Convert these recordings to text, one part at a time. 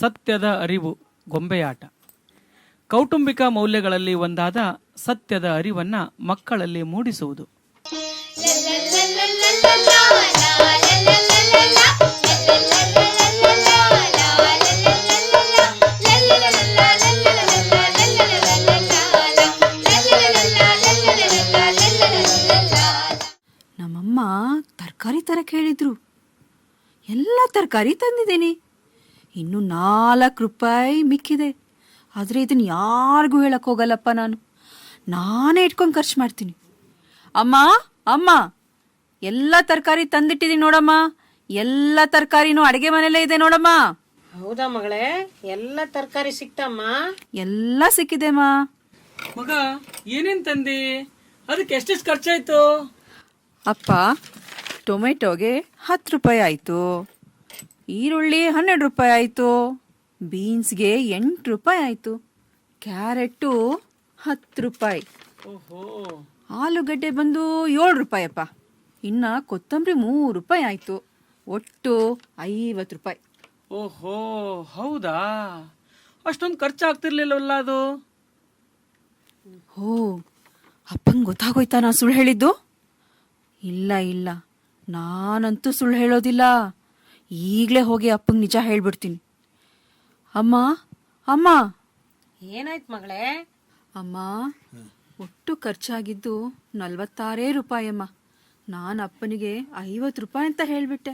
ಸತ್ಯದ ಅರಿವು ಗೊಂಬೆಯಾಟ. ಕೌಟುಂಬಿಕ ಮೌಲ್ಯಗಳಲ್ಲಿ ಒಂದಾದ ಸತ್ಯದ ಅರಿವನ್ನ ಮಕ್ಕಳಲ್ಲಿ ಮೂಡಿಸುವುದು. ನಮ್ಮಮ್ಮ ತರಕಾರಿ ತರಕ್ಕೆ ಹೇಳಿದ್ರು. ಎಲ್ಲ ತರಕಾರಿ ತಂದಿದ್ದೀನಿ. ಇನ್ನು 4 ರೂಪಾಯಿ ಮಿಕ್ಕಿದೆ. ಆದರೆ ಇದನ್ನು ಯಾರಿಗೂ ಹೇಳಕ್ಕೆ ಹೋಗಲ್ಲಪ್ಪ. ನಾನೇ ಇಟ್ಕೊಂಡು ಖರ್ಚು ಮಾಡ್ತೀನಿ. ಅಮ್ಮ ಅಮ್ಮ, ಎಲ್ಲ ತರಕಾರಿ ತಂದಿಟ್ಟಿದ್ದೀನಿ ನೋಡಮ್ಮ. ಎಲ್ಲ ತರಕಾರಿನೂ ಅಡುಗೆ ಮನೆಯಲ್ಲೇ ಇದೆ ನೋಡಮ್ಮ. ಹೌದಾ ಮಗಳೇ, ಎಲ್ಲ ತರಕಾರಿ ಸಿಕ್ತಮ್ಮ? ಎಲ್ಲ ಸಿಕ್ಕಿದೆಮ್ಮ. ಮಗ, ಏನೇನ್ ತಂದಿ? ಅದಕ್ಕೆ ಎಷ್ಟೆಷ್ಟು ಖರ್ಚಾಯ್ತು? ಅಪ್ಪ, ಟೊಮೆಟೊಗೆ 10 ರೂಪಾಯಿ ಆಯಿತು. ಈರುಳ್ಳಿ 12 ರೂಪಾಯಿ ಆಯಿತು. ಬೀನ್ಸ್ಗೆ 8 ರೂಪಾಯಿ ಆಯಿತು. ಕ್ಯಾರೆಟು 10 ರೂಪಾಯಿ. ಓಹೋ. ಆಲೂಗಡ್ಡೆ ಬಂದು 7 ರೂಪಾಯಪ್ಪ. ಇನ್ನು ಕೊತ್ತಂಬರಿ 3 ರೂಪಾಯಿ ಆಯಿತು. ಒಟ್ಟು 50 ರೂಪಾಯಿ. ಓಹೋ, ಹೌದಾ? ಅಷ್ಟೊಂದು ಖರ್ಚಾಗ್ತಿರ್ಲಿಲ್ಲವಲ್ಲ ಅದು? ಓ, ಅಪ್ಪಂಗೆ ಗೊತ್ತಾಗೋಯ್ತಾ ನಾ ಸುಳ್ಳು ಹೇಳಿದ್ದು? ಇಲ್ಲ ಇಲ್ಲ, ನಾನಂತೂ ಸುಳ್ಳು ಹೇಳೋದಿಲ್ಲ. ಈಗಲೇ ಹೋಗಿ ಅಪ್ಪಂಗೆ ನಿಜ ಹೇಳ್ಬಿಡ್ತೀನಿ. ಅಮ್ಮ ಅಮ್ಮ. ಏನಾಯ್ತು ಮಗಳೇ? ಅಮ್ಮ, ಒಟ್ಟು ಖರ್ಚಾಗಿದ್ದು 46 ರೂಪಾಯಿ ಅಮ್ಮ. ನಾನು ಅಪ್ಪನಿಗೆ 50 ರೂಪಾಯಿ ಅಂತ ಹೇಳಿಬಿಟ್ಟೆ.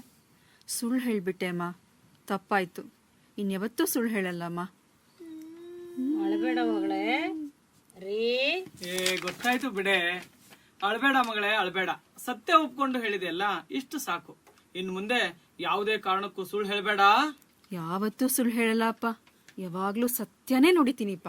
ಸುಳ್ಳು ಹೇಳಿಬಿಟ್ಟೆ ಅಮ್ಮ, ತಪ್ಪಾಯ್ತು. ಇನ್ಯಾವತ್ತೂ ಸುಳ್ಳು ಹೇಳಲ್ಲಮ್ಮ. ಅಳಬೇಡ ಮಗಳೇ. ರೀ, ಗೊತ್ತಾಯ್ತು ಬಿಡೆ. ಅಳ್ಬೇಡ ಮಗಳೇ, ಅಳ್ಬೇಡ. ಸತ್ಯ ಒಪ್ಕೊಂಡು ಹೇಳಿದೆಯಲ್ಲ, ಇಷ್ಟು ಸಾಕು. ಇನ್ನು ಮುಂದೆ ಯಾವುದೇ ಕಾರಣಕ್ಕೂ ಸುಳ್ಳು ಹೇಳಬೇಡ. ಯಾವತ್ತೂ ಸುಳ್ಳು ಹೇಳಲ್ಲ ಅಪ್ಪ. ಯಾವಾಗಲೂ ಸತ್ಯನೇ ನುಡಿತೀನಿಪ್ಪ.